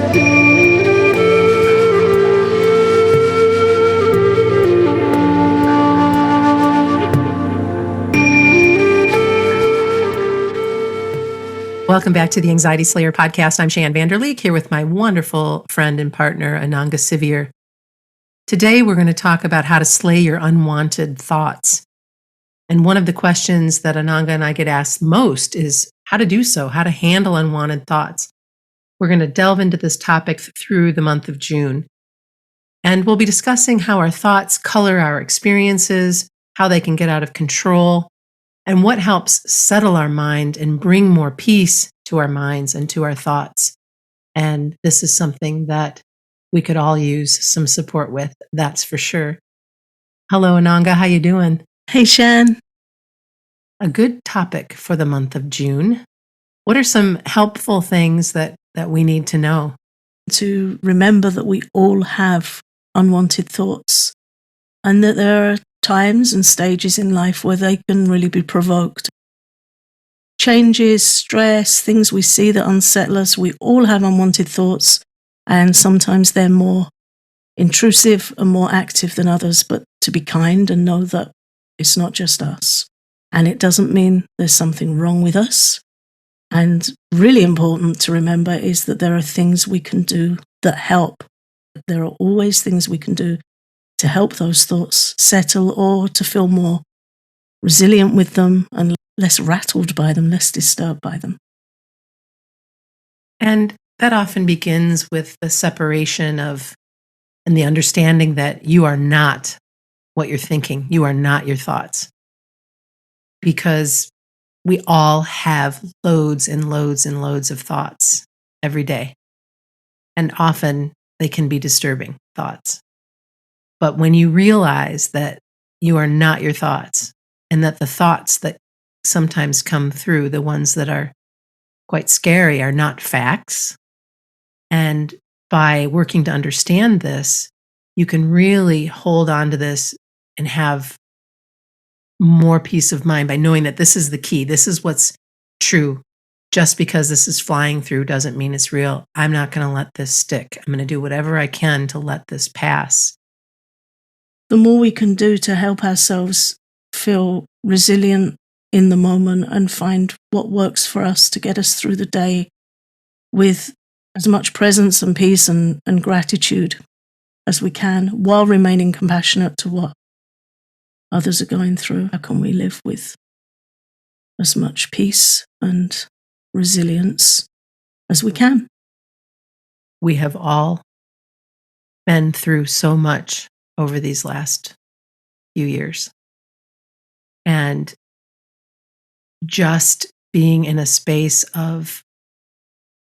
Welcome back to the Anxiety Slayer podcast. I'm Shan Vanderleek here with my wonderful friend and partner, Ananga Sivir. Today, we're going to talk about how to slay your unwanted thoughts. And one of the questions that Ananga and I get asked most is how to do so, how to handle unwanted thoughts. We're going to delve into this topic through the month of June. And we'll be discussing how our thoughts color our experiences, how they can get out of control, and what helps settle our mind and bring more peace to our minds and to our thoughts. And this is something that we could all use some support with, that's for sure. Hello, Ananga. How you doing? Hey, Shan. A good topic for the month of June. What are some helpful things that we need to know? To remember that we all have unwanted thoughts and that there are times and stages in life where they can really be provoked. Changes, stress, things we see that unsettle us, we all have unwanted thoughts, and sometimes they're more intrusive and more active than others, but to be kind and know that it's not just us. And it doesn't mean there's something wrong with us. And really important to remember is that there are things we can do that help. There are always things we can do to help those thoughts settle or to feel more resilient with them and less rattled by them, less disturbed by them. And that often begins with the separation of and the understanding that you are not what you're thinking. You are not your thoughts. Because we all have loads and loads and loads of thoughts every day. And often they can be disturbing thoughts. But when you realize that you are not your thoughts and that the thoughts that sometimes come through, the ones that are quite scary, are not facts. And by working to understand this, you can really hold on to this and have more peace of mind by knowing that this is the key. This is what's true. Just because this is flying through doesn't mean it's real. I'm not going to let this stick. I'm going to do whatever I can to let this pass. The more we can do to help ourselves feel resilient in the moment and find what works for us to get us through the day with as much presence and peace and gratitude as we can, while remaining compassionate to what others are going through. How can we live with as much peace and resilience as we can? We have all been through so much over these last few years. And just being in a space of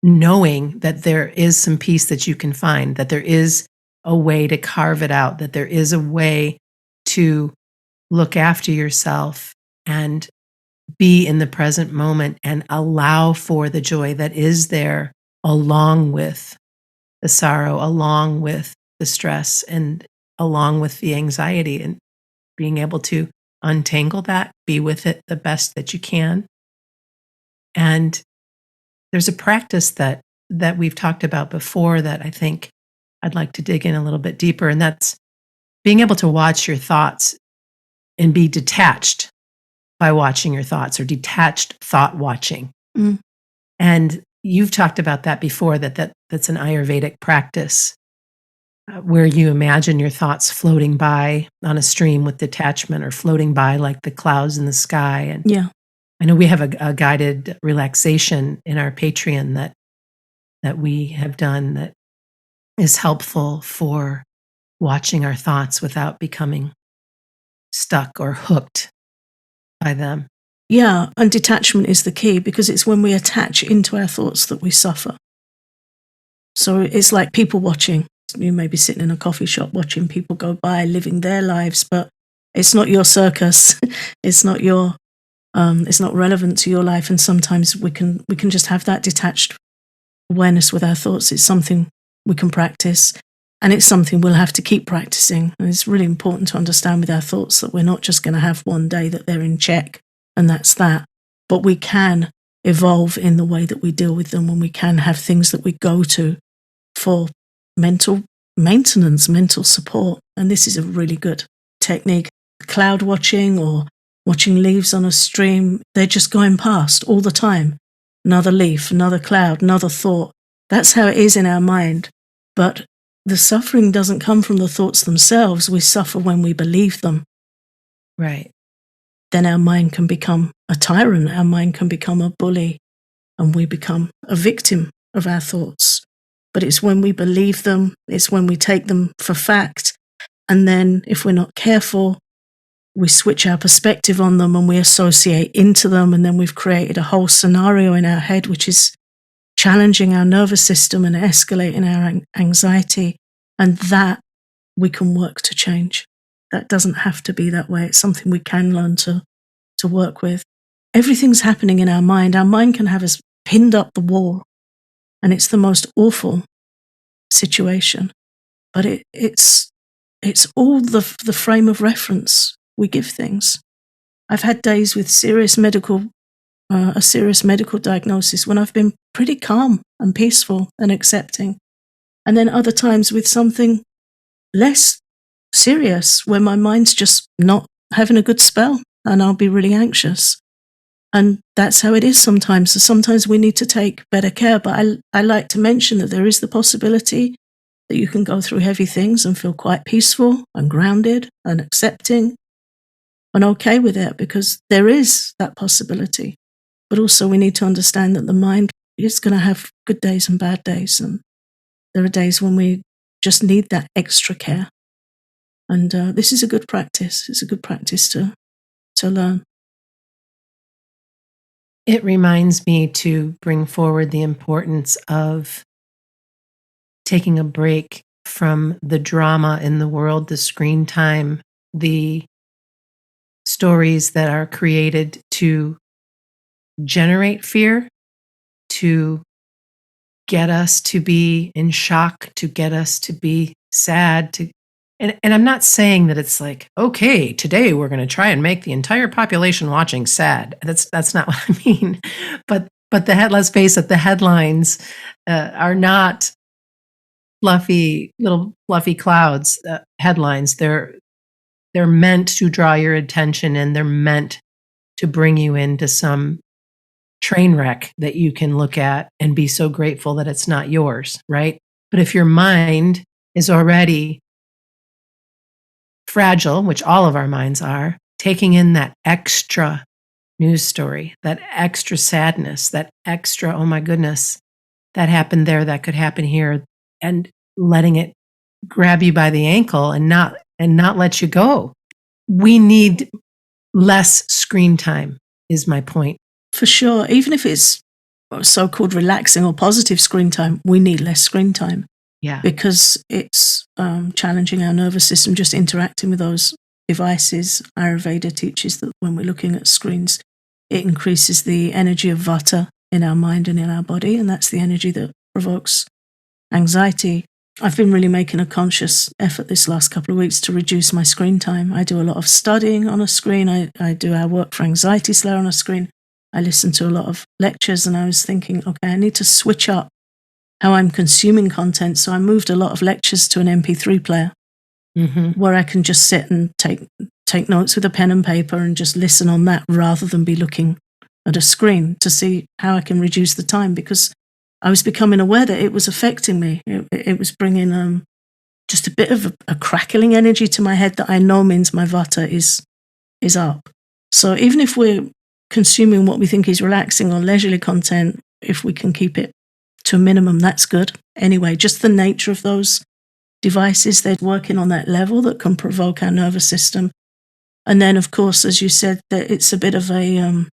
knowing that there is some peace that you can find, that there is a way to carve it out, that there is a way to look after yourself and be in the present moment and allow for the joy that is there along with the sorrow, along with the stress, and along with the anxiety, and being able to untangle that, be with it the best that you can. And there's a practice that we've talked about before that I think I'd like to dig in a little bit deeper, and that's being able to watch your thoughts and be detached by watching your thoughts, or detached thought watching. Mm. And you've talked about that before, that's an Ayurvedic practice where you imagine your thoughts floating by on a stream with detachment, or floating by like the clouds in the sky. And yeah, I know we have a guided relaxation in our Patreon that we have done that is helpful for watching our thoughts without becoming stuck or hooked by them. Yeah, and detachment is the key, because it's when we attach into our thoughts that we suffer. So it's like people watching. You may be sitting in a coffee shop watching people go by, living their lives, but it's not your circus. It's not relevant to your life. And sometimes we can just have that detached awareness with our thoughts. It's something we can practice, and it's something we'll have to keep practicing. And it's really important to understand with our thoughts that we're not just going to have one day that they're in check and that's that, but we can evolve in the way that we deal with them, and we can have things that we go to for mental maintenance, mental support. And this is a really good technique. Cloud watching or watching leaves on a stream, they're just going past all the time. Another leaf, another cloud, another thought. That's how it is in our mind. But the suffering doesn't come from the thoughts themselves. We suffer when we believe them. Right. Then our mind can become a tyrant. Our mind can become a bully, and we become a victim of our thoughts. But it's when we believe them, it's when we take them for fact. And then if we're not careful, we switch our perspective on them and we associate into them. And then we've created a whole scenario in our head, which is challenging our nervous system and escalating our anxiety. And that we can work to change. That doesn't have to be that way. It's something we can learn to work with. Everything's happening in our mind. Our mind can have us pinned up the wall, and it's the most awful situation. But it's all the frame of reference we give things. I've had days with a serious medical diagnosis when I've been pretty calm and peaceful and accepting. And then other times with something less serious where my mind's just not having a good spell and I'll be really anxious. And that's how it is sometimes. So sometimes we need to take better care. But I like to mention that there is the possibility that you can go through heavy things and feel quite peaceful and grounded and accepting and okay with it, because there is that possibility. But also we need to understand that the mind is going to have good days and bad days. And there are days when we just need that extra care. And this is a good practice. It's a good practice to learn. It reminds me to bring forward the importance of taking a break from the drama in the world, the screen time, the stories that are created to generate fear, to get us to be in shock, to get us to be sad, and I'm not saying that it's like, okay, today we're going to try and make the entire population watching sad. That's not what I mean. But let's face it, the headlines are not little fluffy clouds headlines. They're meant to draw your attention, and they're meant to bring you into some train wreck that you can look at and be so grateful that it's not yours, right? But if your mind is already fragile, which all of our minds are, taking in that extra news story, that extra sadness, that extra, oh my goodness, that happened there, that could happen here, and letting it grab you by the ankle and not let you go. We need less screen time, is my point. For sure. Even if it's so-called relaxing or positive screen time, we need less screen time. Yeah. Because it's challenging our nervous system, just interacting with those devices. Ayurveda teaches that when we're looking at screens, it increases the energy of vata in our mind and in our body, and that's the energy that provokes anxiety. I've been really making a conscious effort this last couple of weeks to reduce my screen time. I do a lot of studying on a screen. I do our work for Anxiety Slayer on a screen. I listen to a lot of lectures, and I was thinking, okay, I need to switch up how I'm consuming content. So I moved a lot of lectures to an MP3 player where I can just sit and take notes with a pen and paper and just listen on that rather than be looking at a screen to see how I can reduce the time, because I was becoming aware that it was affecting me. It was bringing just a bit of a crackling energy to my head that I know means my vata is up. So even if we're consuming what we think is relaxing or leisurely content, if we can keep it to a minimum, that's good. Anyway, just the nature of those devices, they're working on that level that can provoke our nervous system. And then, of course, as you said, that it's a bit of a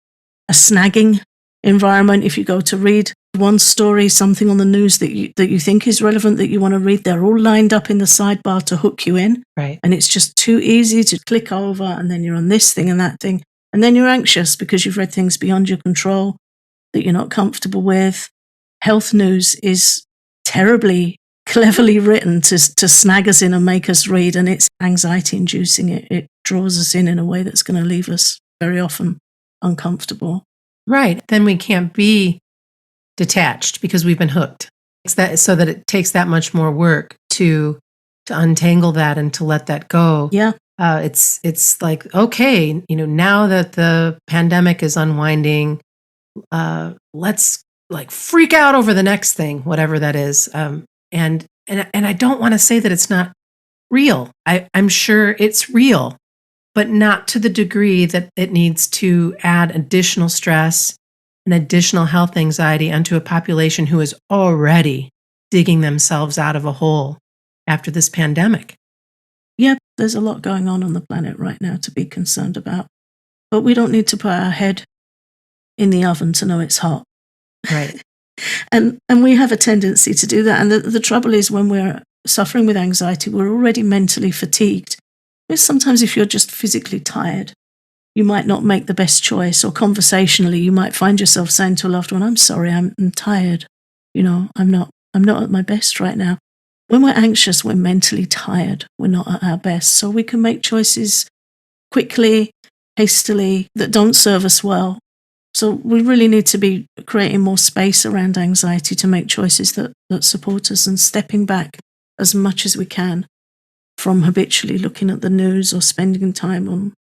snagging environment. If you go to read one story, something on the news that you think is relevant, that you want to read, they're all lined up in the sidebar to hook you in. Right. And it's just too easy to click over, and then you're on this thing and that thing. And then you're anxious because you've read things beyond your control that you're not comfortable with. Health news is terribly, cleverly written to snag us in and make us read, and it's anxiety inducing. It draws us in a way that's going to leave us very often uncomfortable. Right. Then we can't be detached because we've been hooked. so that it takes that much more work to untangle that and to let that go. Yeah. It's like, okay, now that the pandemic is unwinding, let's like freak out over the next thing, whatever that is. And I don't want to say that it's not real. I'm sure it's real, but not to the degree that it needs to add additional stress and additional health anxiety onto a population who is already digging themselves out of a hole after this pandemic. Yeah, there's a lot going on the planet right now to be concerned about. But we don't need to put our head in the oven to know it's hot. Right. And we have a tendency to do that. And the trouble is, when we're suffering with anxiety, we're already mentally fatigued. Because sometimes if you're just physically tired, you might not make the best choice, or conversationally, you might find yourself saying to a loved one, I'm sorry, I'm tired. I'm not at my best right now. When we're anxious, we're mentally tired. We're not at our best. So we can make choices quickly, hastily, that don't serve us well. So we really need to be creating more space around anxiety to make choices that support us, and stepping back as much as we can from habitually looking at the news or spending time on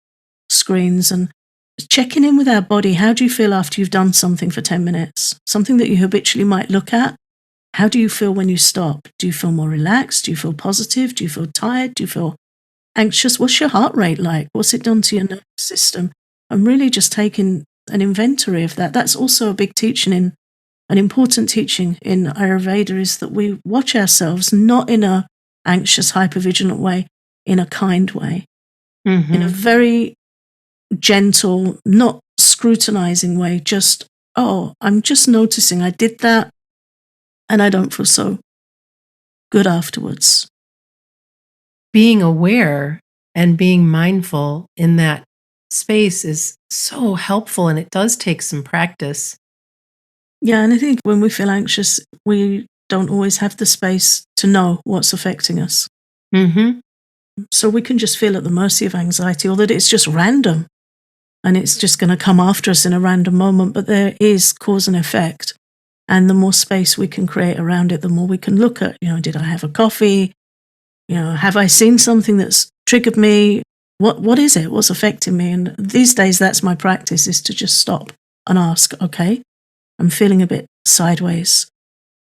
screens, and checking in with our body. How do you feel after you've done something for 10 minutes? Something that you habitually might look at. How do you feel when you stop? Do you feel more relaxed? Do you feel positive? Do you feel tired? Do you feel anxious? What's your heart rate like? What's it done to your nervous system? I'm really just taking an inventory of that. That's also a big teaching, an important teaching in Ayurveda, is that we watch ourselves not in a anxious, hypervigilant way, in a kind way, in a very gentle, not scrutinizing way. Just, I'm just noticing I did that and I don't feel so good afterwards. Being aware and being mindful in that space is so helpful, and it does take some practice. Yeah, and I think when we feel anxious, we don't always have the space to know what's affecting us. Mm-hmm. So we can just feel at the mercy of anxiety, or that it's just random and it's just going to come after us in a random moment. But there is cause and effect. And the more space we can create around it, the more we can look at, did I have a coffee? Have I seen something that's triggered me? What is it? What's affecting me? And these days, that's my practice, is to just stop and ask, okay, I'm feeling a bit sideways.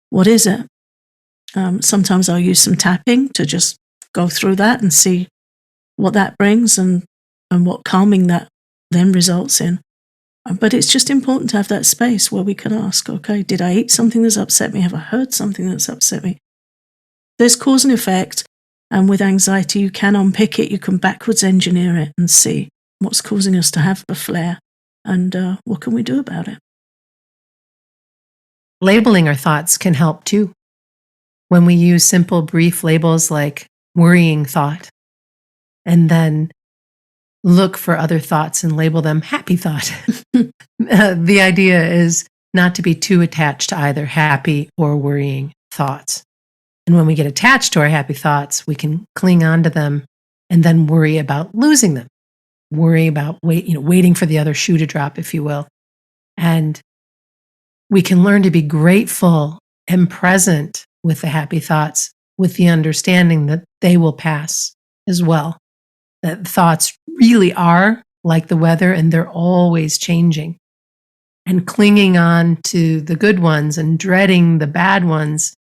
What is it? Sometimes I'll use some tapping to just go through that and see what that brings, and what calming that then results in. But it's just important to have that space where we can ask, okay, did I eat something that's upset me? Have I heard something that's upset me? There's cause and effect. And with anxiety, you can unpick it. You can backwards engineer it and see what's causing us to have the flare, and what can we do about it? Labeling our thoughts can help too. When we use simple, brief labels like worrying thought, and then look for other thoughts and label them happy thought. The idea is not to be too attached to either happy or worrying thoughts. And when we get attached to our happy thoughts, we can cling on to them and then worry about losing them, worry about waiting for the other shoe to drop, if you will. And we can learn to be grateful and present with the happy thoughts, with the understanding that they will pass as well. That thoughts really are like the weather, and they're always changing. And clinging on to the good ones and dreading the bad ones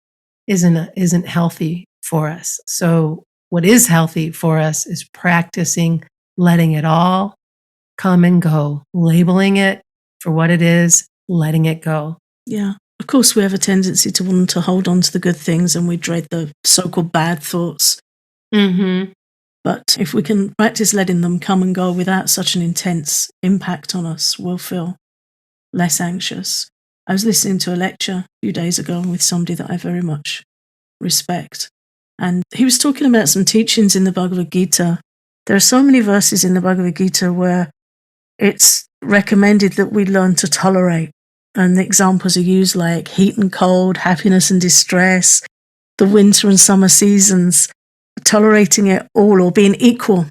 isn't healthy for us. So what is healthy for us is practicing letting it all come and go, labeling it for what it is, letting it go. Yeah. Of course, we have a tendency to want to hold on to the good things, and we dread the so-called bad thoughts. Mm-hmm. But if we can practice letting them come and go without such an intense impact on us, we'll feel less anxious. I was listening to a lecture a few days ago with somebody that I very much respect, and he was talking about some teachings in the Bhagavad Gita. There are so many verses in the Bhagavad Gita where it's recommended that we learn to tolerate, and the examples are used like heat and cold, happiness and distress, the winter and summer seasons, tolerating it all, or being equal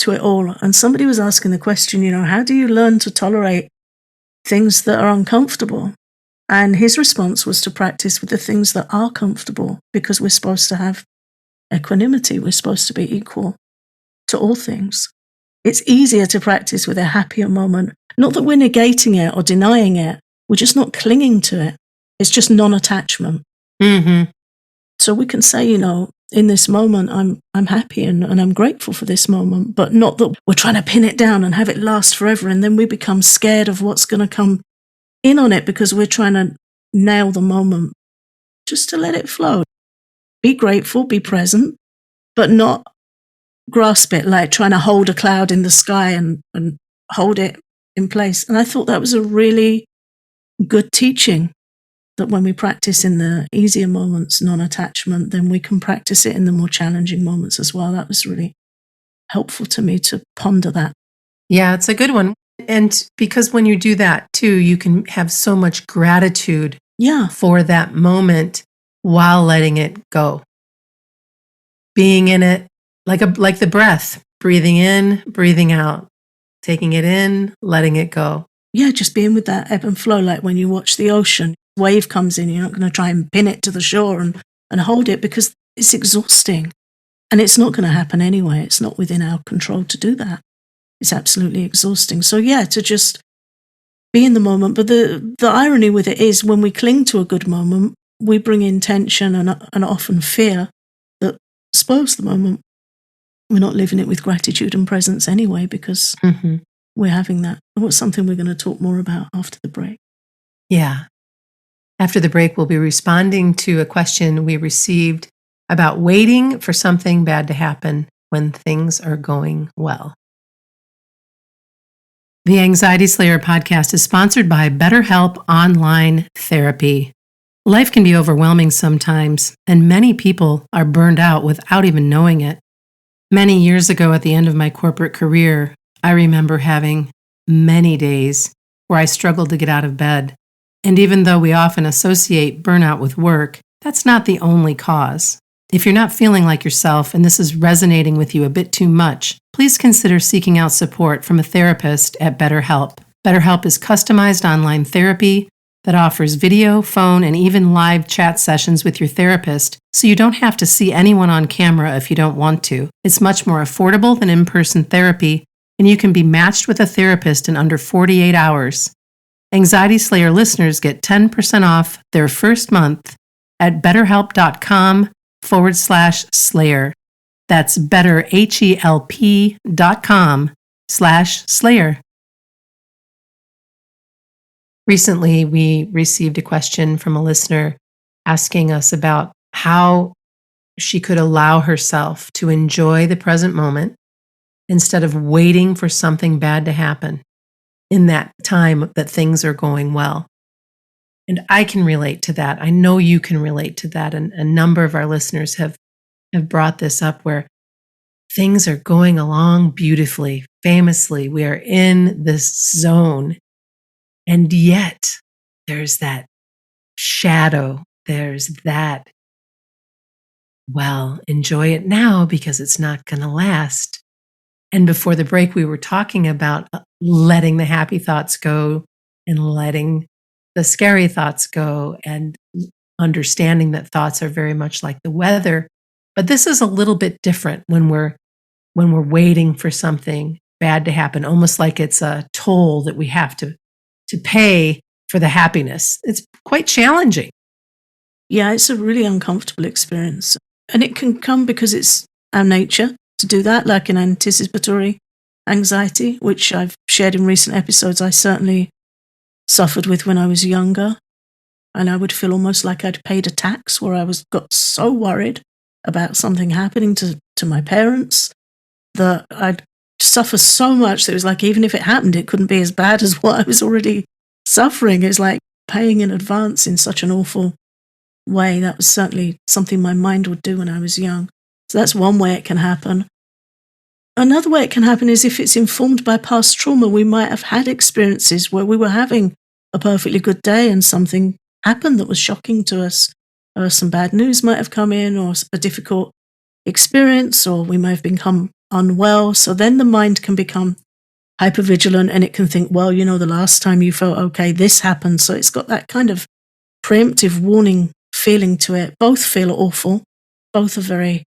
to it all. And somebody was asking the question, how do you learn to tolerate things that are uncomfortable? And his response was to practice with the things that are comfortable, because we're supposed to have equanimity. We're supposed to be equal to all things. It's easier to practice with a happier moment. Not that we're negating it or denying it. We're just not clinging to it. It's just non-attachment. Mm-hmm. So we can say, in this moment, I'm happy and I'm grateful for this moment, but not that we're trying to pin it down and have it last forever. And then we become scared of what's going to come in on it because we're trying to nail the moment. Just to let it flow. Be grateful, be present, but not grasp it like trying to hold a cloud in the sky and hold it in place. And I thought that was a really good teaching, that when we practice in the easier moments, non-attachment, then we can practice it in the more challenging moments as well. That was really helpful to me to ponder that. Yeah, it's a good one. And because when you do that too, you can have so much gratitude for that moment while letting it go. Being in it like the breath, breathing in, breathing out, taking it in, letting it go. Yeah, just being with that ebb and flow, like when you watch the ocean, wave comes in, you're not going to try and pin it to the shore and hold it because it's exhausting. And it's not going to happen anyway. It's not within our control to do that. It's absolutely exhausting. So yeah, to just be in the moment. But the irony with it is when we cling to a good moment, we bring in tension and often fear that spoils the moment. We're not living it with gratitude and presence anyway because we're having that. What's something we're going to talk more about after the break? Yeah. After the break, we'll be responding to a question we received about waiting for something bad to happen when things are going well. The Anxiety Slayer podcast is sponsored by BetterHelp Online Therapy. Life can be overwhelming sometimes, and many people are burned out without even knowing it. Many years ago, at the end of my corporate career, I remember having many days where I struggled to get out of bed. And even though we often associate burnout with work, that's not the only cause. If you're not feeling like yourself and this is resonating with you a bit too much, please consider seeking out support from a therapist at BetterHelp. BetterHelp is customized online therapy that offers video, phone, and even live chat sessions with your therapist, so you don't have to see anyone on camera if you don't want to. It's much more affordable than in-person therapy, and you can be matched with a therapist in under 48 hours. Anxiety Slayer listeners get 10% off their first month at betterhelp.com/slayer. That's betterhelp.com/slayer. Recently, we received a question from a listener asking us about how she could allow herself to enjoy the present moment instead of waiting for something bad to happen in that time that things are going well. And I can relate to that. I know you can relate to that. And a number of our listeners have brought this up where things are going along beautifully, famously. We are in this zone. And yet there's that shadow. There's that, well, enjoy it now because it's not going to last. And before the break, we were talking about letting the happy thoughts go and letting the scary thoughts go and understanding that thoughts are very much like the weather. But this is a little bit different when we're waiting for something bad to happen, almost like it's a toll that we have to pay for the happiness. It's quite challenging. Yeah, it's a really uncomfortable experience. And it can come because it's our nature to do that, like an anticipatory anxiety, which I've shared in recent episodes. I certainly suffered with when I was younger. And I would feel almost like I'd paid a tax where I got so worried about something happening to my parents that I'd suffer so much that it was like, even if it happened, it couldn't be as bad as what I was already suffering. It's like paying in advance in such an awful way. That was certainly something my mind would do when I was young. So that's one way it can happen. Another way it can happen is if it's informed by past trauma. We might have had experiences where we were having a perfectly good day and something happened that was shocking to us. Some bad news might have come in, or a difficult experience, or we may have become unwell. So then the mind can become hypervigilant and it can think, well, the last time you felt okay, this happened. So it's got that kind of preemptive warning feeling to it. Both feel awful. Both are very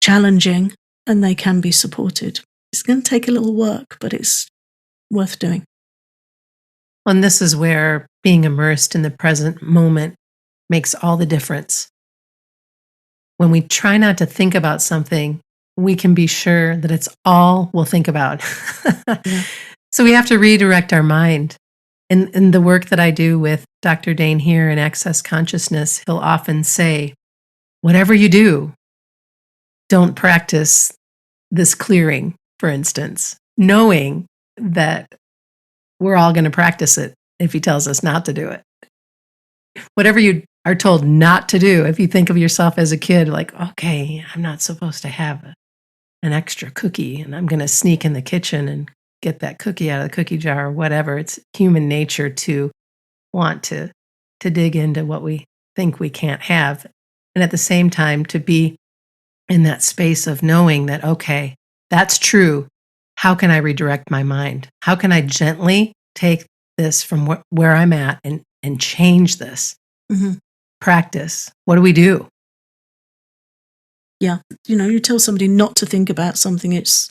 challenging, and they can be supported. It's going to take a little work, but it's worth doing. And this is where being immersed in the present moment makes all the difference. When we try not to think about something, we can be sure that it's all we'll think about. Yeah. So we have to redirect our mind. In the work that I do with Dr. Dane here in Access Consciousness, he'll often say, whatever you do, don't practice this clearing, for instance, knowing that we're all going to practice it if he tells us not to do it. Whatever you are told not to do, if you think of yourself as a kid, like, okay, I'm not supposed to have an extra cookie, and I'm going to sneak in the kitchen and get that cookie out of the cookie jar or whatever. It's human nature to want to dig into what we think we can't have. And at the same time, to be in that space of knowing that, okay, that's true. How can I redirect my mind? How can I gently take this from where I'm at and change this? Mm-hmm. Practice. What do we do? Yeah. You tell somebody not to think about something, it's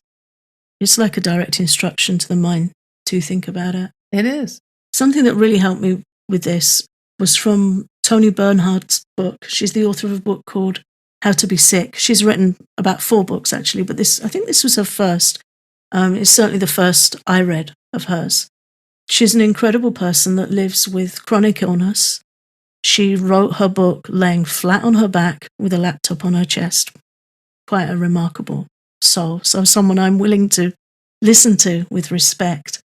like a direct instruction to the mind to think about it. It is. Something that really helped me with this was from Toni Bernhardt's book. She's the author of a book called How to Be Sick. She's written about 4 books, actually, but I think this was her first. It's certainly the first I read of hers. She's an incredible person that lives with chronic illness. She wrote her book laying flat on her back with a laptop on her chest. Quite a remarkable soul. So someone I'm willing to listen to with respect.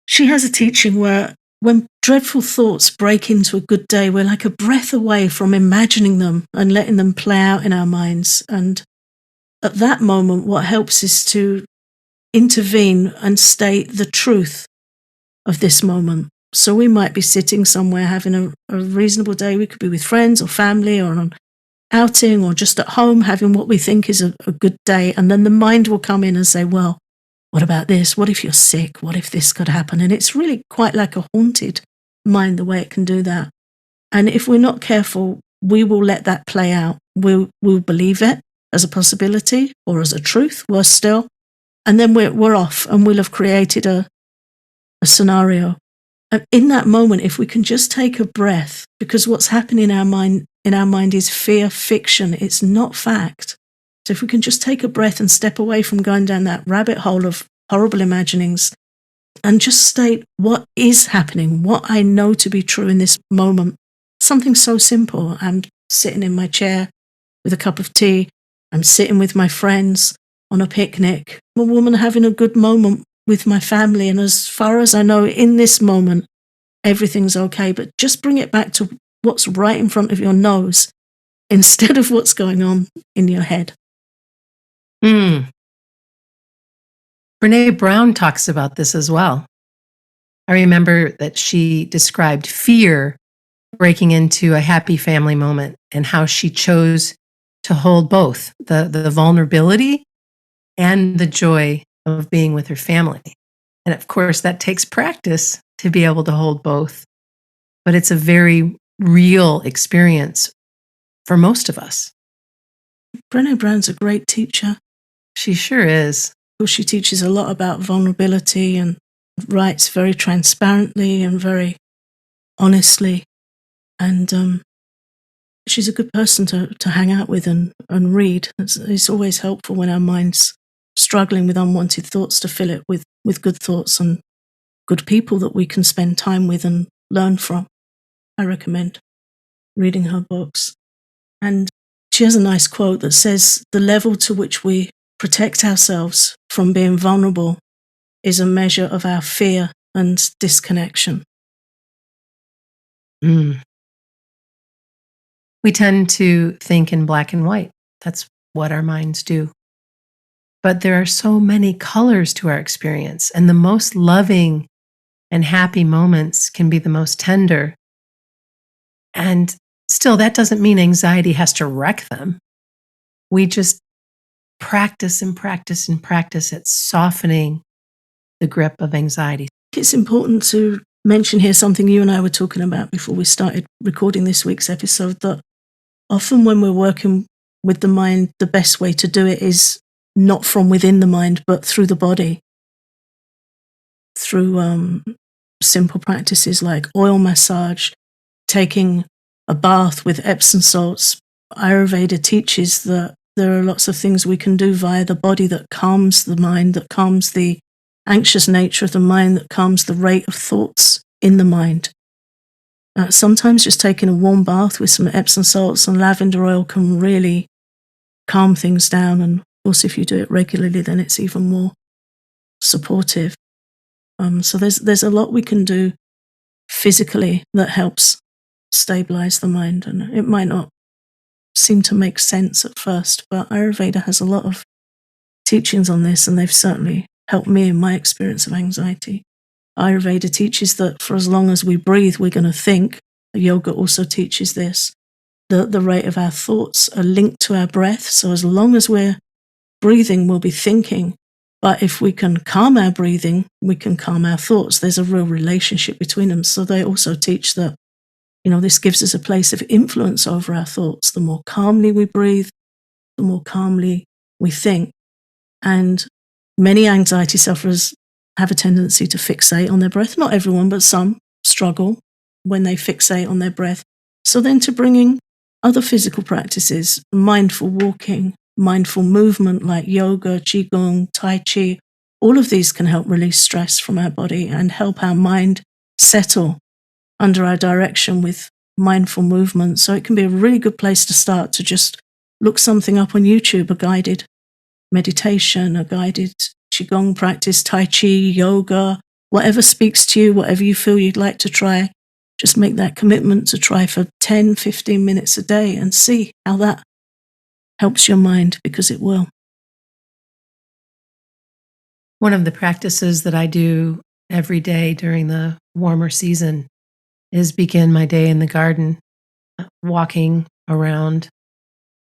She has a teaching where when dreadful thoughts break into a good day, we're like a breath away from imagining them and letting them play out in our minds. And at that moment, what helps is to intervene and state the truth of this moment. So we might be sitting somewhere having a reasonable day. We could be with friends or family or on an outing or just at home having what we think is a good day. And then the mind will come in and say, well, what about this? What if you're sick? What if this could happen? And it's really quite like a haunted mind, the way it can do that. And if we're not careful, we will let that play out. We'll believe it as a possibility or as a truth, worse still. And then we're off and we'll have created a scenario. And in that moment, if we can just take a breath, because what's happening in our mind is fear fiction. It's not fact. So if we can just take a breath and step away from going down that rabbit hole of horrible imaginings and just state what is happening, what I know to be true in this moment. Something so simple. I'm sitting in my chair with a cup of tea. I'm sitting with my friends on a picnic. I'm a woman having a good moment with my family. And as far as I know, in this moment, everything's okay. But just bring it back to what's right in front of your nose instead of what's going on in your head. Brene Brown talks about this as well. I remember that she described fear breaking into a happy family moment and how she chose to hold both the vulnerability and the joy of being with her family. And of course, that takes practice to be able to hold both. But it's a very real experience for most of us. Brené Brown's a great teacher. She sure is. She teaches a lot about vulnerability and writes very transparently and very honestly. And she's a good person to hang out with and read. It's always helpful when our mind's struggling with unwanted thoughts to fill it with good thoughts and good people that we can spend time with and learn from. I recommend reading her books. And she has a nice quote that says, the level to which we protect ourselves from being vulnerable is a measure of our fear and disconnection. We tend to think in black and white. That's what our minds do. But there are so many colors to our experience, and the most loving and happy moments can be the most tender. And still, that doesn't mean anxiety has to wreck them. We just practice and practice and practice at softening the grip of anxiety. It's important to mention here something you and I were talking about before we started recording this week's episode, that often when we're working with the mind, the best way to do it is not from within the mind, but through the body, through simple practices like oil massage, taking a bath with Epsom salts. Ayurveda teaches that there are lots of things we can do via the body that calms the mind, that calms the anxious nature of the mind, that calms the rate of thoughts in the mind. Sometimes just taking a warm bath with some Epsom salts and lavender oil can really calm things down. And of course, if you do it regularly, then it's even more supportive. So there's a lot we can do physically that helps stabilize the mind. And it might not seem to make sense at first, but Ayurveda has a lot of teachings on this, and they've certainly helped me in my experience of anxiety. Ayurveda teaches that for as long as we breathe, we're going to think. Yoga also teaches this, that the rate of our thoughts are linked to our breath. So as long as we're breathing, we'll be thinking. But if we can calm our breathing, we can calm our thoughts. There's a real relationship between them. So they also teach that, this gives us a place of influence over our thoughts. The more calmly we breathe, the more calmly we think. And many anxiety sufferers have a tendency to fixate on their breath. Not everyone, but some struggle when they fixate on their breath. So then to bring in other physical practices, mindful walking, mindful movement like yoga, qigong, tai chi, all of these can help release stress from our body and help our mind settle under our direction with mindful movement. So it can be a really good place to start, to just look something up on YouTube, a guided meditation, a guided qigong practice, tai chi, yoga, whatever speaks to you, whatever you feel you'd like to try. Just make that commitment to try for 10, 15 minutes a day and see how that helps your mind, because it will. One of the practices that I do every day during the warmer season is begin my day in the garden, walking around,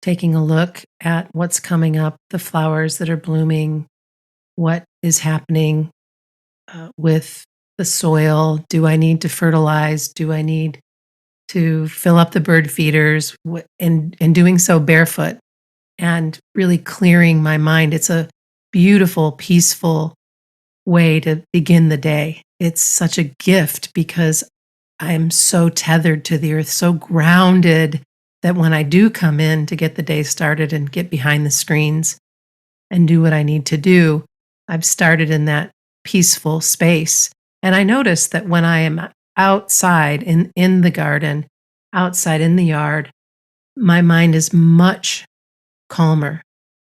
taking a look at what's coming up, the flowers that are blooming, what is happening with the soil. Do I need to fertilize? Do I need to fill up the bird feeders? And doing so barefoot and really clearing my mind. It's a beautiful, peaceful way to begin the day. It's such a gift because I'm so tethered to the earth, so grounded, that when I do come in to get the day started and get behind the screens and do what I need to do, I've started in that peaceful space. And I notice that when I am outside in the garden, outside in the yard, my mind is much calmer.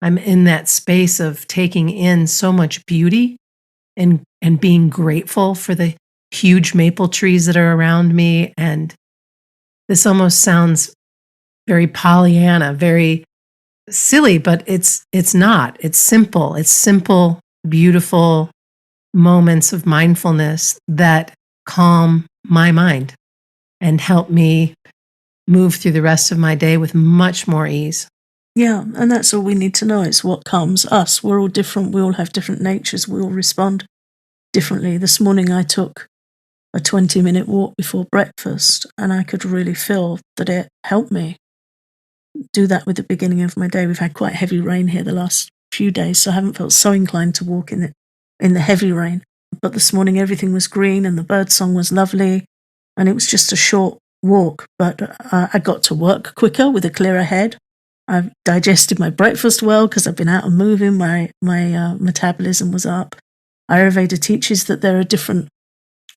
I'm in that space of taking in so much beauty and being grateful for the huge maple trees that are around me. And this almost sounds very Pollyanna, very silly, but it's not. It's simple. It's simple, beautiful moments of mindfulness that calm my mind and help me move through the rest of my day with much more ease. Yeah, and that's all we need to know. It's what calms us. We're all different. We all have different natures. We all respond differently. This morning I took a 20-minute walk before breakfast, and I could really feel that it helped me do that with the beginning of my day. We've had quite heavy rain here the last few days, so I haven't felt so inclined to walk in the heavy rain. But this morning everything was green and the bird song was lovely, and it was just a short walk, but I got to work quicker with a clearer head. I've digested my breakfast well because I've been out and moving. My metabolism was up. Ayurveda teaches that there are different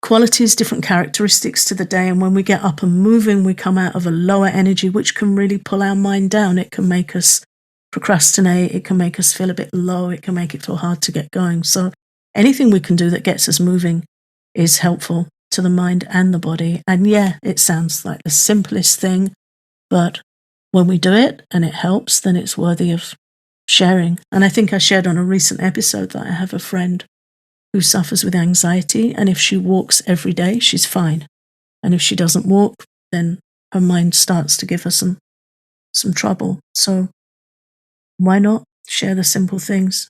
qualities, different characteristics to the day, and when we get up and moving, we come out of a lower energy, which can really pull our mind down. It can make us procrastinate. It can make us feel a bit low. It can make it feel hard to get going. So anything we can do that gets us moving is helpful to the mind and the body. And yeah, it sounds like the simplest thing, but when we do it and it helps, then it's worthy of sharing. And I think I shared on a recent episode that I have a friend who suffers with anxiety, and if she walks every day, she's fine. And if she doesn't walk, then her mind starts to give her some trouble. So why not share the simple things?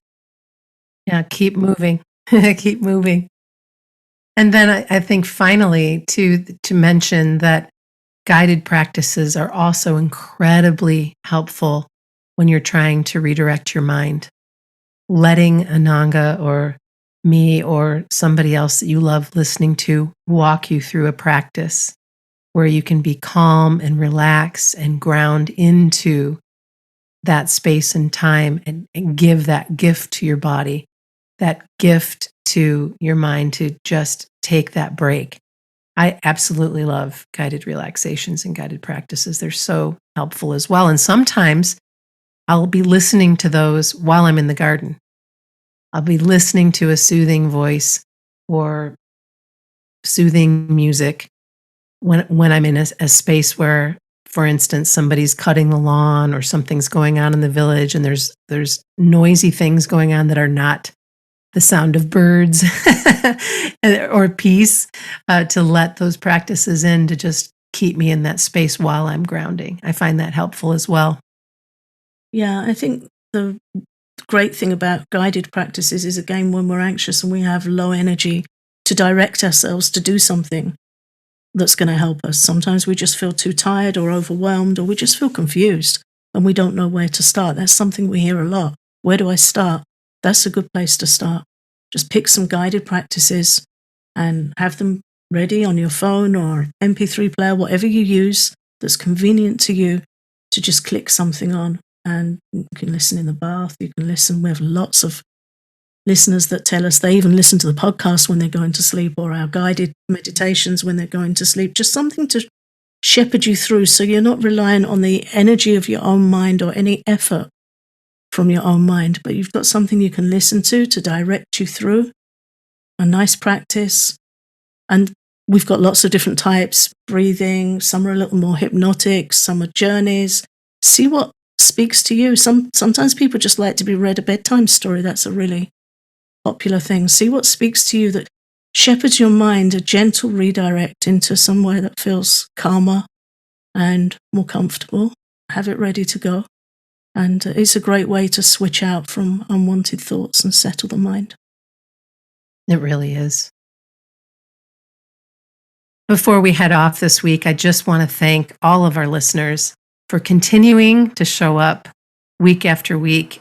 Yeah, keep moving. Keep moving. And then I think finally to mention that guided practices are also incredibly helpful when you're trying to redirect your mind. Letting Ananga or me or somebody else that you love listening to walk you through a practice where you can be calm and relax and ground into that space and time and give that gift to your body, that gift to your mind to just take that break. I absolutely love guided relaxations and guided practices. They're so helpful as well. And sometimes I'll be listening to those while I'm in the garden. I'll be listening to a soothing voice or soothing music when I'm in a space where, for instance, somebody's cutting the lawn or something's going on in the village and there's noisy things going on that are not the sound of birds or peace, to let those practices in to just keep me in that space while I'm grounding. I find that helpful as well. Yeah, I think the great thing about guided practices is, again, when we're anxious and we have low energy, to direct ourselves to do something that's going to help us. Sometimes we just feel too tired or overwhelmed, or we just feel confused and we don't know where to start. That's something we hear a lot. Where do I start? That's a good place to start. Just pick some guided practices and have them ready on your phone or MP3 player, whatever you use that's convenient to you, to just click something on. And you can listen in the bath, you can listen. We have lots of listeners that tell us they even listen to the podcast when they're going to sleep, or our guided meditations when they're going to sleep. Just something to shepherd you through so you're not relying on the energy of your own mind or any effort from your own mind, but you've got something you can listen to direct you through. A nice practice. And we've got lots of different types. Breathing, some are a little more hypnotic, some are journeys. See what speaks to you. Sometimes people just like to be read a bedtime story. That's a really popular thing. See what speaks to you that shepherds your mind, a gentle redirect into somewhere that feels calmer and more comfortable. Have it ready to go. And it's a great way to switch out from unwanted thoughts and settle the mind. It really is. Before we head off this week, I just want to thank all of our listeners for continuing to show up week after week,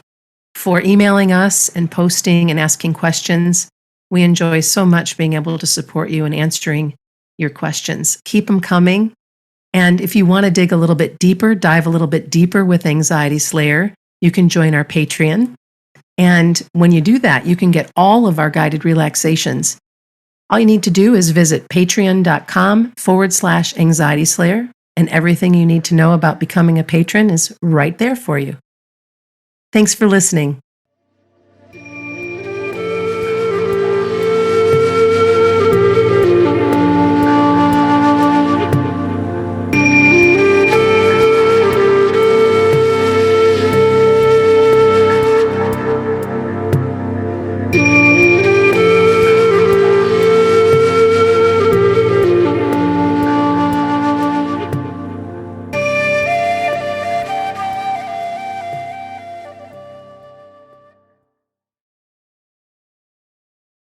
for emailing us and posting and asking questions. We enjoy so much being able to support you and answering your questions. Keep them coming. And if you want to dig a little bit deeper, dive a little bit deeper with Anxiety Slayer, you can join our Patreon. And when you do that, you can get all of our guided relaxations. All you need to do is visit patreon.com/Anxiety Slayer, and everything you need to know about becoming a patron is right there for you. Thanks for listening.